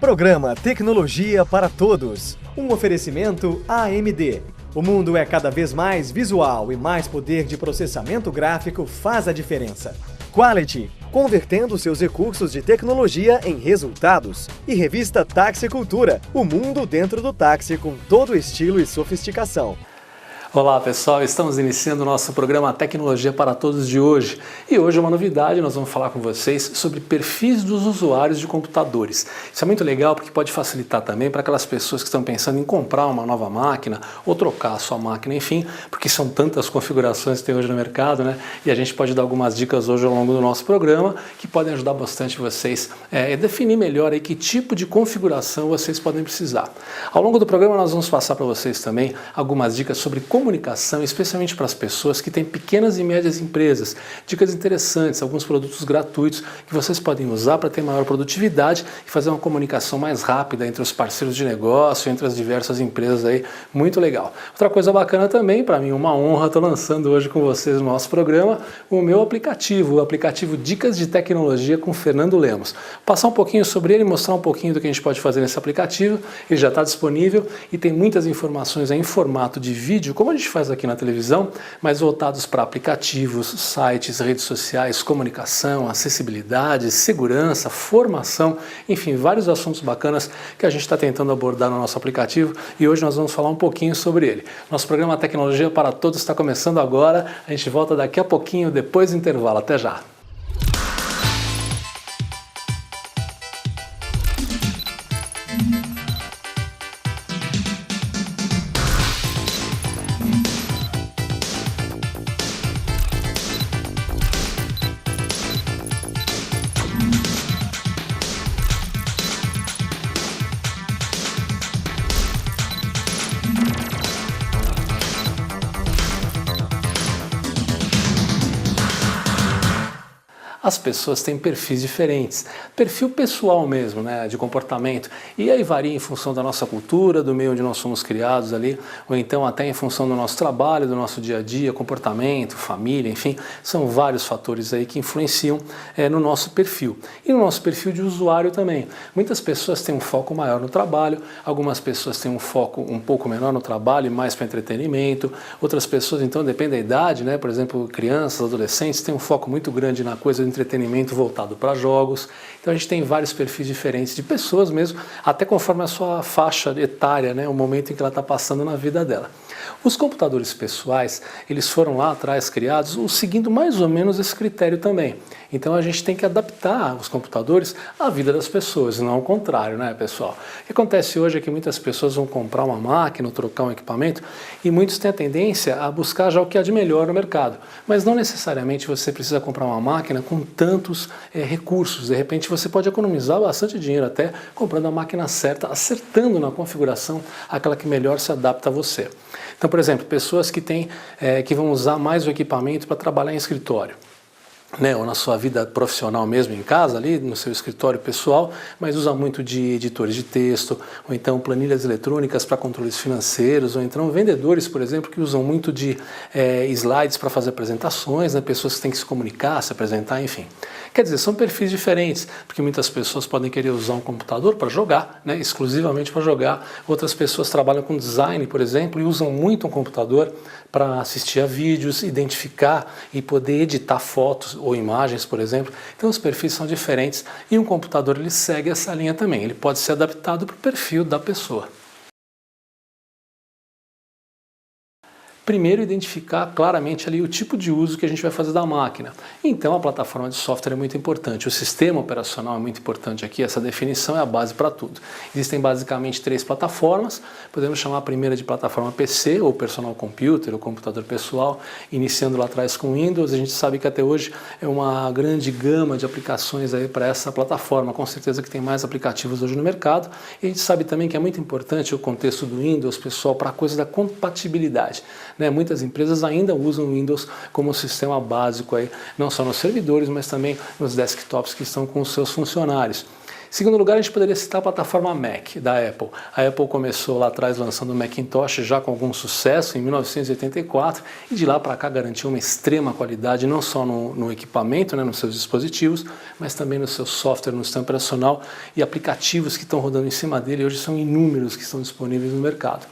Programa Tecnologia para Todos. Um oferecimento AMD. O mundo é cada vez mais visual e mais poder de processamento gráfico faz a diferença. Quality, convertendo seus recursos de tecnologia em resultados. E revista Taxicultura, o mundo dentro do táxi com todo estilo e sofisticação. Olá pessoal, estamos iniciando o nosso programa Tecnologia para Todos de hoje. E hoje é uma novidade, nós vamos falar com vocês sobre perfis dos usuários de computadores. Isso é muito legal porque pode facilitar também para aquelas pessoas que estão pensando em comprar uma nova máquina ou trocar a sua máquina, enfim, porque são tantas configurações que tem hoje no mercado, né? E a gente pode dar algumas dicas hoje ao longo do nosso programa que podem ajudar bastante vocês a definir melhor aí que tipo de configuração vocês podem precisar. Ao longo do programa nós vamos passar para vocês também algumas dicas sobre comunicação, especialmente para as pessoas que têm pequenas e médias empresas. Dicas interessantes, alguns produtos gratuitos que vocês podem usar para ter maior produtividade e fazer uma comunicação mais rápida entre os parceiros de negócio, entre as diversas empresas aí, muito legal. Outra coisa bacana também, para mim uma honra, estou lançando hoje com vocês no nosso programa o meu aplicativo, o aplicativo Dicas de Tecnologia com Fernando Lemos. Passar um pouquinho sobre ele, mostrar um pouquinho do que a gente pode fazer nesse aplicativo, ele já está disponível e tem muitas informações aí em formato de vídeo, como a gente faz aqui na televisão, mas voltados para aplicativos, sites, redes sociais, comunicação, acessibilidade, segurança, formação, enfim, vários assuntos bacanas que a gente está tentando abordar no nosso aplicativo e hoje nós vamos falar um pouquinho sobre ele. Nosso programa Tecnologia para Todos está começando agora, a gente volta daqui a pouquinho, depois do intervalo. Até já! As pessoas têm perfis diferentes, perfil pessoal mesmo, né, de comportamento, e aí varia em função da nossa cultura, do meio onde nós somos criados ali, ou então até em função do nosso trabalho, do nosso dia a dia, comportamento, família, enfim, são vários fatores aí que influenciam no nosso perfil. E no nosso perfil de usuário também. Muitas pessoas têm um foco maior no trabalho, algumas pessoas têm um foco um pouco menor no trabalho e mais para entretenimento, outras pessoas, então, depende da idade, né, por exemplo, crianças, adolescentes, têm um foco muito grande na coisa do entretenimento voltado para jogos. Então a gente tem vários perfis diferentes de pessoas mesmo, até conforme a sua faixa etária, né, o momento em que ela está passando na vida dela. Os computadores pessoais, eles foram lá atrás criados seguindo mais ou menos esse critério também. Então a gente tem que adaptar os computadores à vida das pessoas, não ao contrário, né, pessoal? O que acontece hoje é que muitas pessoas vão comprar uma máquina ou trocar um equipamento e muitos têm a tendência a buscar já o que há de melhor no mercado. Mas não necessariamente você precisa comprar uma máquina com tantos recursos. De repente você pode economizar bastante dinheiro até comprando a máquina certa, acertando na configuração aquela que melhor se adapta a você. Então, por exemplo, pessoas que vão usar mais o equipamento para trabalhar em escritório, né, ou na sua vida profissional mesmo em casa, ali no seu escritório pessoal, mas usa muito de editores de texto, ou então planilhas eletrônicas para controles financeiros, ou então vendedores, por exemplo, que usam muito de slides para fazer apresentações, né, pessoas que têm que se comunicar, se apresentar, enfim. Quer dizer, são perfis diferentes, porque muitas pessoas podem querer usar um computador para jogar, né, exclusivamente para jogar, outras pessoas trabalham com design, por exemplo, e usam muito um computador para assistir a vídeos, identificar e poder editar fotos ou imagens, por exemplo. Então os perfis são diferentes e um computador ele segue essa linha também, ele pode ser adaptado para o perfil da pessoa. Primeiro, identificar claramente ali o tipo de uso que a gente vai fazer da máquina. Então, a plataforma de software é muito importante, o sistema operacional é muito importante aqui, essa definição é a base para tudo. Existem basicamente 3 plataformas, podemos chamar a primeira de plataforma PC, ou Personal Computer, ou computador pessoal, iniciando lá atrás com Windows. A gente sabe que até hoje é uma grande gama de aplicações aí para essa plataforma, com certeza que tem mais aplicativos hoje no mercado. E a gente sabe também que é muito importante o contexto do Windows, pessoal, para a coisa da compatibilidade. Muitas empresas ainda usam o Windows como sistema básico, aí, não só nos servidores, mas também nos desktops que estão com os seus funcionários. Em segundo lugar, a gente poderia citar a plataforma Mac da Apple. A Apple começou lá atrás lançando o Macintosh já com algum sucesso em 1984 e de lá para cá garantiu uma extrema qualidade não só no equipamento, né, nos seus dispositivos, mas também no seu software, no sistema operacional e aplicativos que estão rodando em cima dele. Hoje são inúmeros que estão disponíveis no mercado.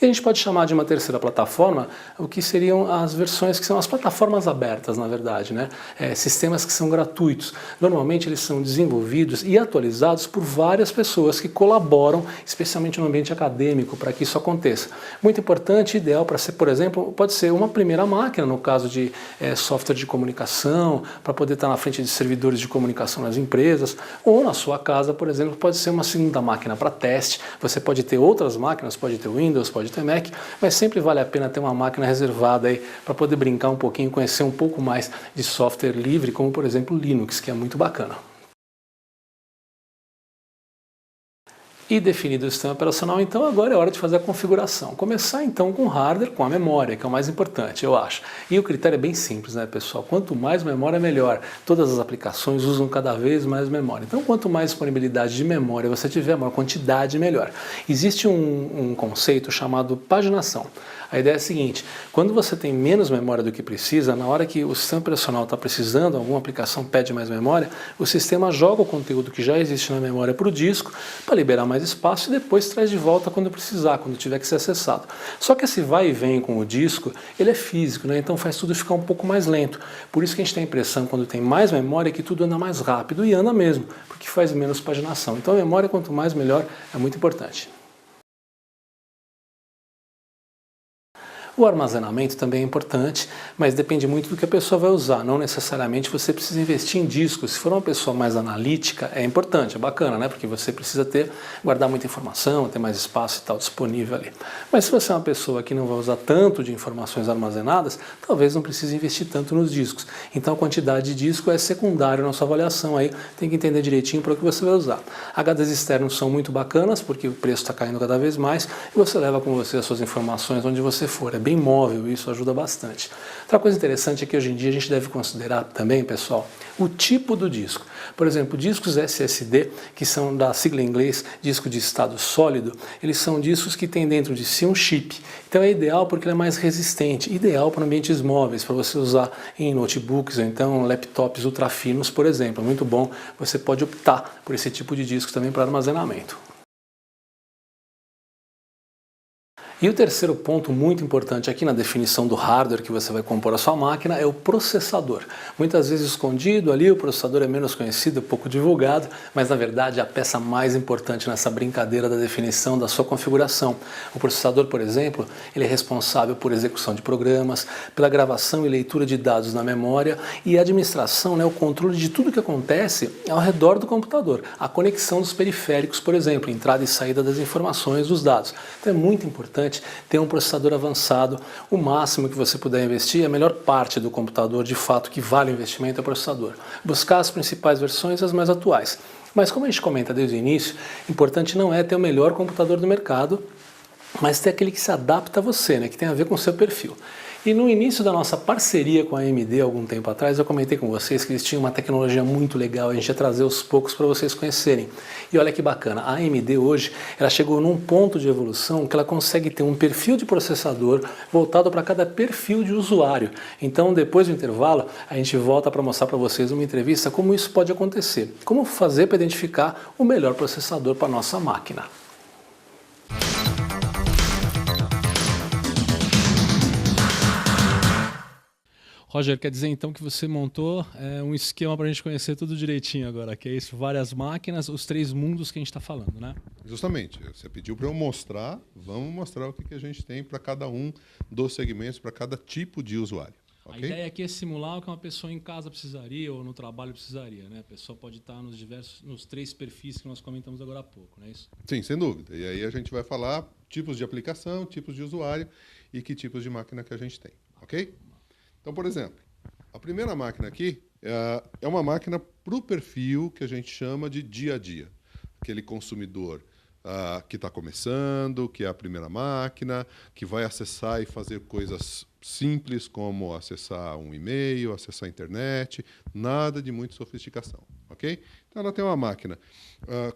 E a gente pode chamar de uma terceira plataforma o que seriam as versões que são as plataformas abertas, na verdade, né? Sistemas que são gratuitos. Normalmente eles são desenvolvidos e atualizados por várias pessoas que colaboram, especialmente no ambiente acadêmico, para que isso aconteça. Muito importante, ideal para ser, por exemplo, pode ser uma primeira máquina, no caso de software de comunicação, para poder estar na frente de servidores de comunicação nas empresas, ou na sua casa, por exemplo, pode ser uma segunda máquina para teste. Você pode ter outras máquinas, pode ter Windows, pode ter Mac, mas sempre vale a pena ter uma máquina reservada aí para poder brincar um pouquinho, conhecer um pouco mais de software livre, como por exemplo Linux, que é muito bacana. E definido o sistema operacional, então agora é hora de fazer a configuração. Começar então com o hardware, com a memória, que é o mais importante, eu acho. E o critério é bem simples, né, pessoal? Quanto mais memória, melhor. Todas as aplicações usam cada vez mais memória. Então, quanto mais disponibilidade de memória você tiver, maior quantidade, melhor. Existe um conceito chamado paginação. A ideia é a seguinte: quando você tem menos memória do que precisa, na hora que o sistema operacional está precisando, alguma aplicação pede mais memória, o sistema joga o conteúdo que já existe na memória para o disco para liberar mais espaço e depois traz de volta quando precisar, quando tiver que ser acessado. Só que esse vai e vem com o disco, ele é físico, né? Então faz tudo ficar um pouco mais lento. Por isso que a gente tem a impressão, quando tem mais memória, que tudo anda mais rápido, e anda mesmo, porque faz menos paginação. Então a memória, quanto mais melhor, é muito importante. O armazenamento também é importante, mas depende muito do que a pessoa vai usar. Não necessariamente você precisa investir em discos. Se for uma pessoa mais analítica, é importante, é bacana, né? Porque você precisa guardar muita informação, ter mais espaço e tal disponível ali. Mas se você é uma pessoa que não vai usar tanto de informações armazenadas, talvez não precise investir tanto nos discos. Então a quantidade de disco é secundária na sua avaliação aí, tem que entender direitinho para o que você vai usar. HDs externos são muito bacanas, porque o preço está caindo cada vez mais, e você leva com você as suas informações onde você for. É bem móvel, isso ajuda bastante. Outra coisa interessante é que hoje em dia a gente deve considerar também, pessoal, o tipo do disco. Por exemplo, discos SSD, que são da sigla em inglês, disco de estado sólido, eles são discos que têm dentro de si um chip. Então é ideal porque ele é mais resistente, ideal para ambientes móveis, para você usar em notebooks ou então laptops ultrafinos, por exemplo. É muito bom, você pode optar por esse tipo de disco também para armazenamento. E o terceiro ponto muito importante aqui na definição do hardware que você vai compor a sua máquina é o processador. Muitas vezes escondido ali, o processador é menos conhecido, pouco divulgado, mas na verdade é a peça mais importante nessa brincadeira da definição da sua configuração. O processador, por exemplo, ele é responsável por execução de programas, pela gravação e leitura de dados na memória e a administração, né, o controle de tudo que acontece ao redor do computador. A conexão dos periféricos, por exemplo, entrada e saída das informações dos dados. Então é muito importante ter um processador avançado. O máximo que você puder investir, a melhor parte do computador, de fato, que vale o investimento é o processador. Buscar as principais versões, as mais atuais. Mas como a gente comenta desde o início, importante não é ter o melhor computador do mercado, mas ter aquele que se adapta a você, né, que tem a ver com o seu perfil. E no início da nossa parceria com a AMD, algum tempo atrás, eu comentei com vocês que eles tinham uma tecnologia muito legal, a gente ia trazer aos poucos para vocês conhecerem. E olha que bacana, a AMD hoje, ela chegou num ponto de evolução que ela consegue ter um perfil de processador voltado para cada perfil de usuário. Então, depois do intervalo, a gente volta para mostrar para vocês uma entrevista como isso pode acontecer, como fazer para identificar o melhor processador para a nossa máquina. Roger, quer dizer então que você montou um esquema para a gente conhecer tudo direitinho agora, que é isso, várias máquinas, os três mundos que a gente está falando, né? Justamente, você pediu para eu mostrar, vamos mostrar o que a gente tem para cada um dos segmentos, para cada tipo de usuário. Okay? A ideia aqui é simular o que uma pessoa em casa precisaria ou no trabalho precisaria, né? A pessoa pode estar nos três perfis que nós comentamos agora há pouco, não é isso? Sim, sem dúvida. E aí a gente vai falar tipos de aplicação, tipos de usuário e que tipos de máquina que a gente tem, ok? Então, por exemplo, a primeira máquina aqui é uma máquina para o perfil que a gente chama de dia a dia. Aquele consumidor que está começando, que é a primeira máquina, que vai acessar e fazer coisas simples como acessar um e-mail, acessar a internet, nada de muita sofisticação. ok? Então, ela tem uma máquina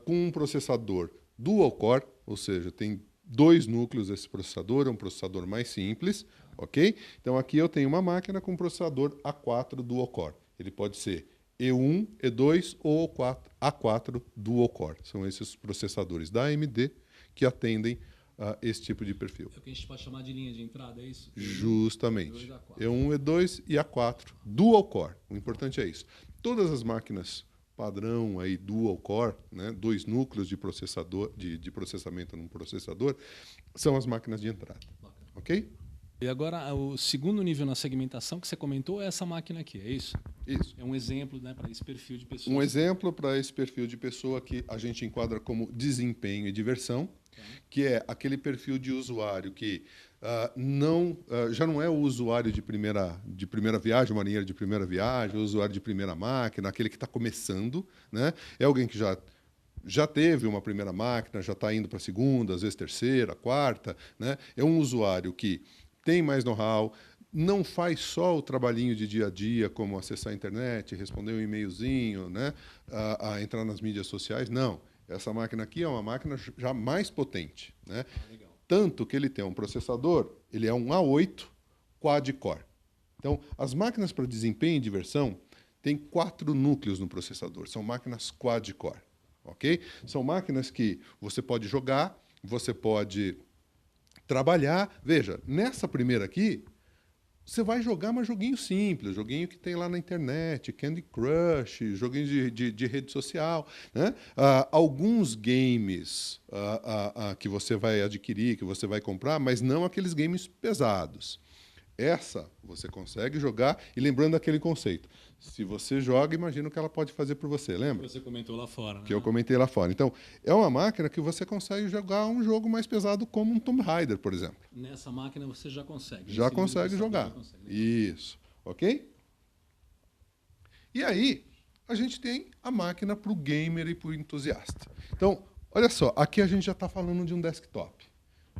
com um processador dual-core, ou seja, tem 2 núcleos esse processador, é um processador mais simples, ok? Então, aqui eu tenho uma máquina com um processador A4 dual-core. Ele pode ser E1, E2 ou A4 dual-core. São esses processadores da AMD que atendem esse tipo de perfil. É o que a gente pode chamar de linha de entrada, é isso? Justamente. E2, A4. E1, E2 e A4 dual-core. O importante é isso. Todas as máquinas padrão aí dual-core, né, 2 núcleos de processador de processamento num processador, são as máquinas de entrada. Bacana. Ok? E agora, o segundo nível na segmentação que você comentou é essa máquina aqui, é isso? Isso. É um exemplo, né, para esse perfil de pessoa. Um exemplo para esse perfil de pessoa que a gente enquadra como desempenho e diversão, que é aquele perfil de usuário que já não é o usuário de primeira viagem, o marinheiro de primeira viagem, o usuário de primeira máquina, aquele que está começando, né? É alguém que já teve uma primeira máquina, já está indo para a segunda, às vezes terceira, quarta, né? É um usuário que tem mais know-how, não faz só o trabalhinho de dia a dia, como acessar a internet, responder um e-mailzinho, né? Entrar nas mídias sociais, não. Essa máquina aqui é uma máquina já mais potente, né? Tanto que ele tem um processador, ele é um A8 quad-core. Então, as máquinas para desempenho e diversão têm 4 núcleos no processador, são máquinas quad-core, ok? São máquinas que você pode jogar, você pode trabalhar. Veja, nessa primeira aqui, você vai jogar um joguinho simples, joguinho que tem lá na internet, Candy Crush, joguinho de rede social, né? Alguns games que você vai adquirir, que você vai comprar, mas não aqueles games pesados. Essa você consegue jogar, e lembrando aquele conceito, se você joga, imagina o que ela pode fazer por você, lembra? Você comentou lá fora, né? Que eu comentei lá fora. Então, é uma máquina que você consegue jogar um jogo mais pesado como um Tomb Raider, por exemplo. Nessa máquina você já consegue. Já consegue jogar. Isso, ok? E aí, a gente tem a máquina para o gamer e para o entusiasta. Então, olha só, aqui a gente já está falando de um desktop,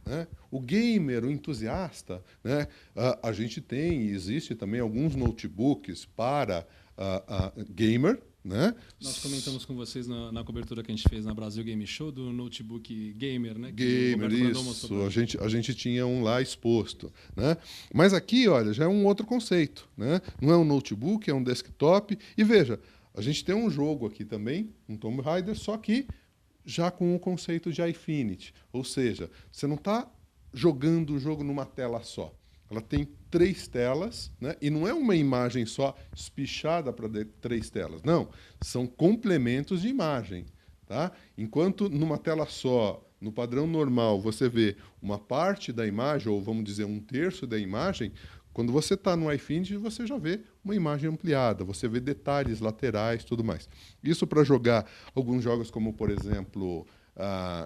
né? O gamer, o entusiasta, né? A gente tem e existe também alguns notebooks para gamer, né? Nós comentamos com vocês na cobertura que a gente fez na Brasil Game Show do notebook gamer, né? Gamer, isso. A gente tinha um lá exposto, né? Mas aqui, olha, já é um outro conceito, né? Não é um notebook, é um desktop. E veja, a gente tem um jogo aqui também, um Tomb Raider, só que já com o conceito de Infinity. Ou seja, você não está jogando o jogo numa tela só. Ela tem 3 telas, né? E não é uma imagem só espichada para 3 telas. Não, são complementos de imagem. Tá? Enquanto numa tela só, no padrão normal, você vê uma parte da imagem, ou vamos dizer, 1/3 da imagem, quando você está no iFinity, você já vê uma imagem ampliada, você vê detalhes laterais, tudo mais. Isso para jogar alguns jogos como, por exemplo,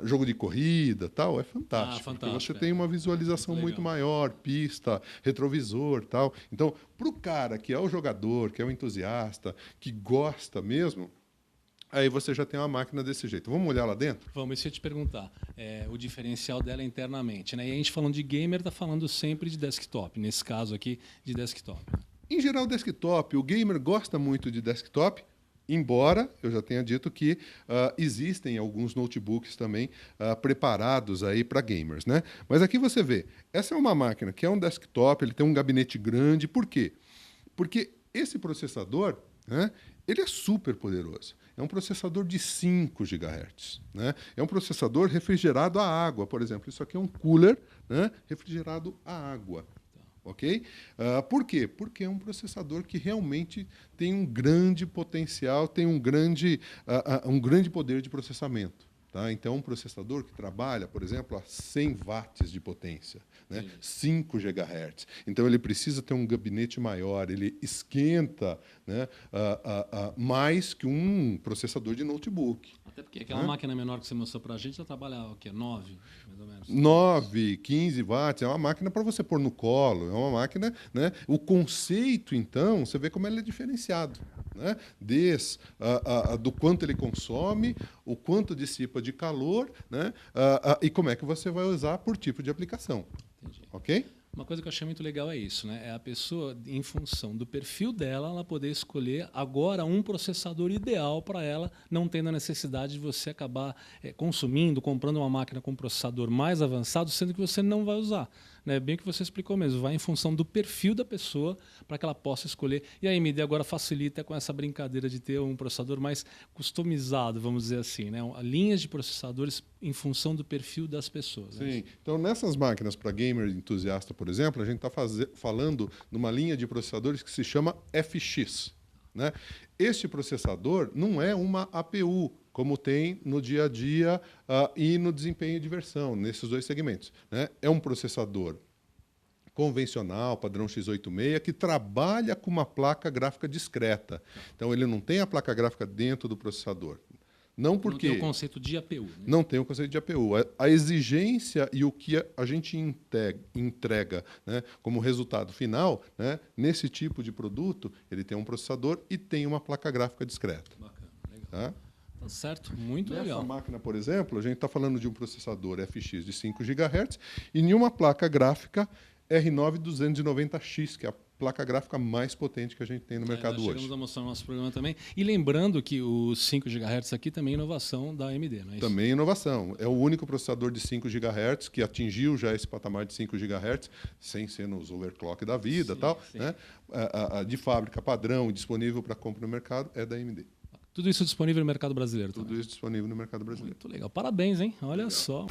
jogo de corrida, tal, é fantástico. Porque você tem uma visualização muito maior, pista, retrovisor, tal. Então, para o cara que é o jogador, que é o entusiasta, que gosta mesmo, aí você já tem uma máquina desse jeito. Vamos olhar lá dentro? Vamos, isso eu ia te perguntar. O diferencial dela internamente, né? E a gente falando de gamer, está falando sempre de desktop. Nesse caso aqui, de desktop. Em geral, desktop. O gamer gosta muito de desktop, embora eu já tenha dito que existem alguns notebooks também preparados aí para gamers, né? Mas aqui você vê, essa é uma máquina que é um desktop, ele tem um gabinete grande. Por quê? Porque esse processador, né, ele é super poderoso. É um processador de 5 GHz. Né? É um processador refrigerado a água, por exemplo. Isso aqui é um cooler, né, refrigerado a água. Ok? Por quê? Porque é um processador que realmente tem um grande potencial, tem um grande poder de processamento. Tá? Então, um processador que trabalha, por exemplo, a 100 watts de potência, né? 5 GHz. Então, ele precisa ter um gabinete maior, ele esquenta, né, mais que um processador de notebook. Até porque aquela máquina menor que você mostrou para a gente, ela trabalha o quê? 9, mais ou menos? 9, 15 watts. É uma máquina para você pôr no colo. É uma máquina, né? O conceito, então, você vê como ele é diferenciado. Né? Do quanto ele consome, o quanto dissipa de calor, né? E como é que você vai usar por tipo de aplicação. Entendi. Ok? Uma coisa que eu achei muito legal é isso, né? É a pessoa, em função do perfil dela, ela poder escolher agora um processador ideal para ela, não tendo a necessidade de você acabar consumindo, comprando uma máquina com um processador mais avançado, sendo que você não vai usar. Né? Bem o que você explicou mesmo, vai em função do perfil da pessoa para que ela possa escolher. E a AMD agora facilita com essa brincadeira de ter um processador mais customizado, vamos dizer assim, né? Linhas de processadores em função do perfil das pessoas. Sim. Né? Então, nessas máquinas para gamer entusiasta, por exemplo, a gente está falando de uma linha de processadores que se chama FX. Né? Este processador não é uma APU, como tem no dia a dia e no desempenho de versão, nesses dois segmentos. Né? É um processador convencional, padrão x86, que trabalha com uma placa gráfica discreta. Então, ele não tem a placa gráfica dentro do processador. Não porque não tem o conceito de APU. Né? Não tem o conceito de APU. A exigência e o que a gente entrega, né, como resultado final, né, nesse tipo de produto, ele tem um processador e tem uma placa gráfica discreta. Bacana, legal. Tá? Tá certo, muito legal. Nessa máquina, por exemplo, a gente está falando de um processador FX de 5 GHz e em uma placa gráfica R9 290X, que é a placa gráfica mais potente que a gente tem no mercado nós hoje. Chegamos a mostrar no nosso programa também. E lembrando que os 5 GHz aqui também é inovação da AMD, não é isso? Também inovação. É o único processador de 5 GHz que atingiu já esse patamar de 5 GHz, sem ser nos overclock da vida, Sim, tal, sim. né? De fábrica padrão, disponível para compra no mercado, é da AMD. Tudo isso disponível no mercado brasileiro Tudo também. isso disponível no mercado brasileiro. Muito legal. Parabéns, hein? Olha Legal. só.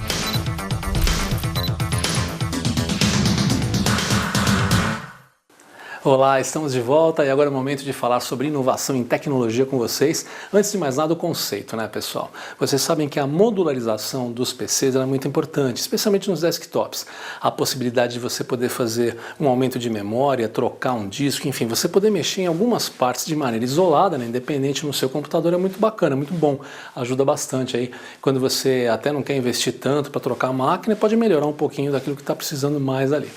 Olá, estamos de volta e agora é o momento de falar sobre inovação em tecnologia com vocês. Antes de mais nada, o conceito, né, pessoal? Vocês sabem que a modularização dos PCs é muito importante, especialmente nos desktops. A possibilidade de você poder fazer um aumento de memória, trocar um disco, enfim, você poder mexer em algumas partes de maneira isolada, né, independente no seu computador, é muito bacana, muito bom. Ajuda bastante aí. Quando você até não quer investir tanto para trocar a máquina, pode melhorar um pouquinho daquilo que está precisando mais ali.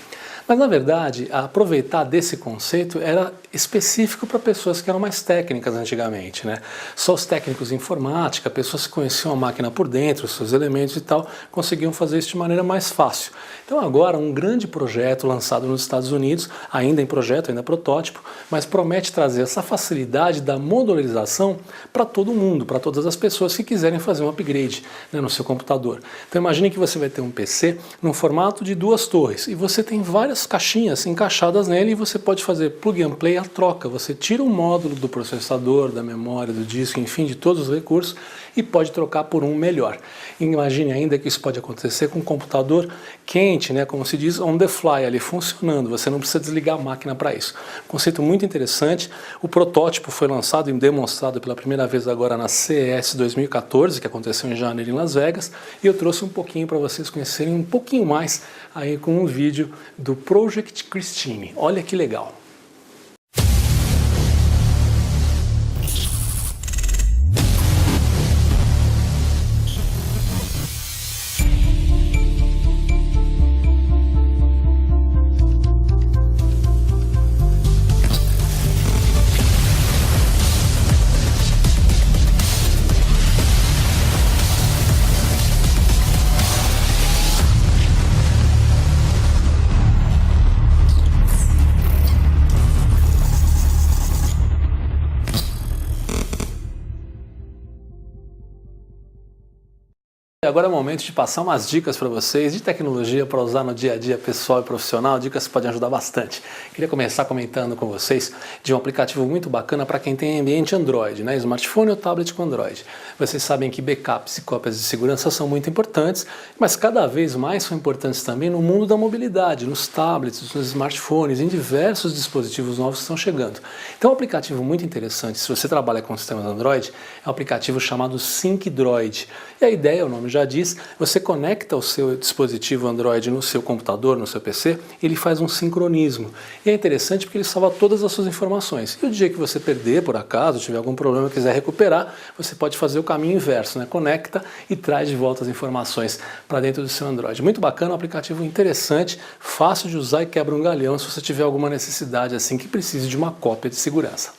Mas, na verdade, aproveitar desse conceito era específico para pessoas que eram mais técnicas antigamente, né? Só os técnicos em informática, pessoas que conheciam a máquina por dentro, os seus elementos e tal, conseguiam fazer isso de maneira mais fácil. Então, agora, um grande projeto lançado nos Estados Unidos, ainda em projeto, ainda protótipo, mas promete trazer essa facilidade da modularização para todo mundo, para todas as pessoas que quiserem fazer um upgrade, né, no seu computador. Então, imagine que você vai ter um PC no formato de 2 torres e você tem várias caixinhas encaixadas nele e você pode fazer plug and play a troca. Você tira um módulo do processador, da memória, do disco, enfim, de todos os recursos e pode trocar por um melhor. Imagine ainda que isso pode acontecer com um computador quente, né, como se diz, on the fly, ali funcionando. Você não precisa desligar a máquina para isso. Conceito muito interessante. O protótipo foi lançado e demonstrado pela primeira vez agora na CES 2014, que aconteceu em janeiro em Las Vegas, e eu trouxe um pouquinho para vocês conhecerem um pouquinho mais aí com um vídeo do Project Christine. Olha que legal. Agora é o momento de passar umas dicas para vocês de tecnologia para usar no dia a dia pessoal e profissional, dicas que podem ajudar bastante. Queria começar comentando com vocês de um aplicativo muito bacana para quem tem ambiente Android, né? Smartphone ou tablet com Android. Vocês sabem que backups e cópias de segurança são muito importantes, mas cada vez mais são importantes também no mundo da mobilidade, nos tablets, nos smartphones, em diversos dispositivos novos que estão chegando. Então um aplicativo muito interessante, se você trabalha com sistemas Android, é um aplicativo chamado SyncDroid. E a ideia, o nome já diz, você conecta o seu dispositivo Android no seu computador, no seu PC, e ele faz um sincronismo. E é interessante porque ele salva todas as suas informações. E o dia que você perder, por acaso, tiver algum problema e quiser recuperar, você pode fazer o caminho inverso, né? Conecta e traz de volta as informações para dentro do seu Android. Muito bacana, um aplicativo interessante, fácil de usar e quebra um galhão se você tiver alguma necessidade assim que precise de uma cópia de segurança.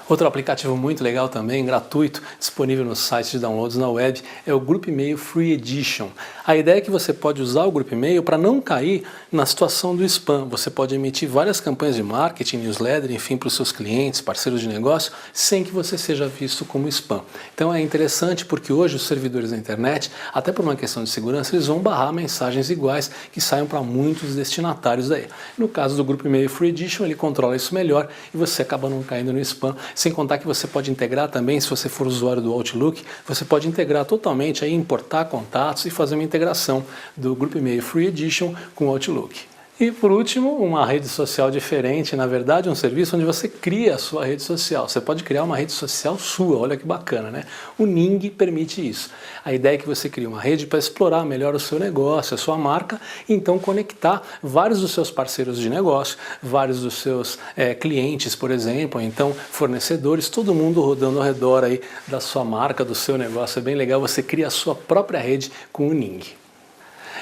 Outro aplicativo muito legal também, gratuito, disponível no site de downloads na web, é o Grupo E-mail Free Edition. A ideia é que você pode usar o Grupo E-mail para não cair na situação do spam. Você pode emitir várias campanhas de marketing, newsletter, enfim, para os seus clientes, parceiros de negócio, sem que você seja visto como spam. Então é interessante porque hoje os servidores da internet, até por uma questão de segurança, eles vão barrar mensagens iguais que saiam para muitos destinatários daí. No caso do Grupo E-mail Free Edition, ele controla isso melhor e você acaba não caindo no spam. Sem contar que você pode integrar também, se você for usuário do Outlook, você pode integrar totalmente, aí importar contatos e fazer uma integração do Grupo E-mail Free Edition com o Outlook. E por último, uma rede social diferente, na verdade um serviço onde você cria a sua rede social. Você pode criar uma rede social sua, olha que bacana, né? O Ning permite isso. A ideia é que você crie uma rede para explorar melhor o seu negócio, a sua marca, e então conectar vários dos seus parceiros de negócio, vários dos seus clientes, por exemplo, ou então fornecedores, todo mundo rodando ao redor aí da sua marca, do seu negócio. É bem legal, você cria a sua própria rede com o Ning.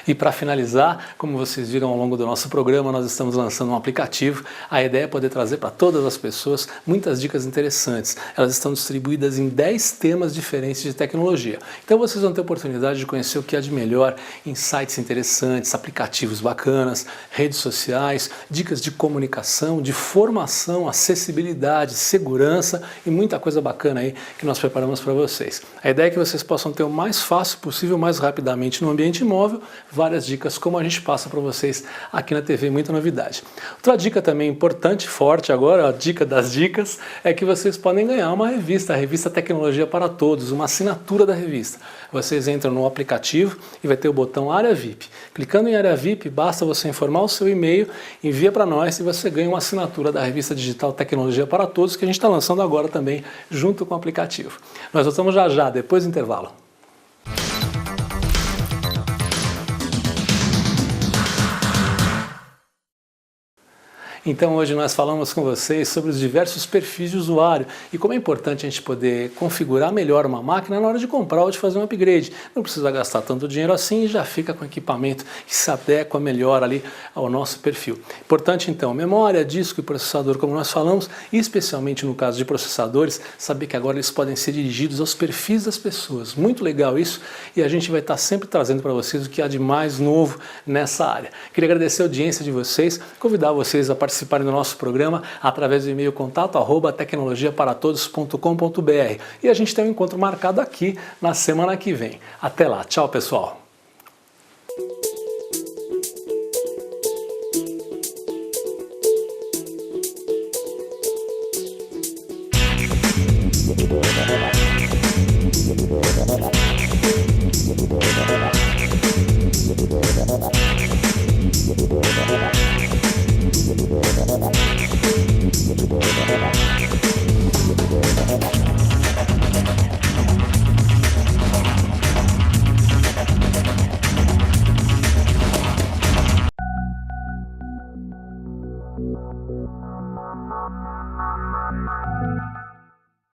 E para finalizar, como vocês viram ao longo do nosso programa, nós estamos lançando um aplicativo. A ideia é poder trazer para todas as pessoas muitas dicas interessantes. Elas estão distribuídas em 10 temas diferentes de tecnologia. Então vocês vão ter a oportunidade de conhecer o que há de melhor em sites interessantes, aplicativos bacanas, redes sociais, dicas de comunicação, de formação, acessibilidade, segurança e muita coisa bacana aí que nós preparamos para vocês. A ideia é que vocês possam ter o mais fácil possível, mais rapidamente no ambiente móvel, várias dicas como a gente passa para vocês aqui na TV, muita novidade. Outra dica também importante, forte agora, a dica das dicas, é que vocês podem ganhar uma revista, a revista Tecnologia para Todos, uma assinatura da revista. Vocês entram no aplicativo e vai ter o botão Área VIP. Clicando em Área VIP, basta você informar o seu e-mail, envia para nós e você ganha uma assinatura da revista digital Tecnologia para Todos, que a gente está lançando agora também, junto com o aplicativo. Nós voltamos já, depois do intervalo. Então hoje nós falamos com vocês sobre os diversos perfis de usuário e como é importante a gente poder configurar melhor uma máquina na hora de comprar ou de fazer um upgrade. Não precisa gastar tanto dinheiro assim e já fica com equipamento que se adequa melhor ali ao nosso perfil. Importante então, memória, disco e processador, como nós falamos, e especialmente no caso de processadores, saber que agora eles podem ser dirigidos aos perfis das pessoas. Muito legal isso e a gente vai estar sempre trazendo para vocês o que há de mais novo nessa área. Queria agradecer a audiência de vocês, convidar vocês a participarem do nosso programa através do e-mail contato@tecnologiaparatodos.com.br e a gente tem um encontro marcado aqui na semana que vem. Até lá, tchau pessoal!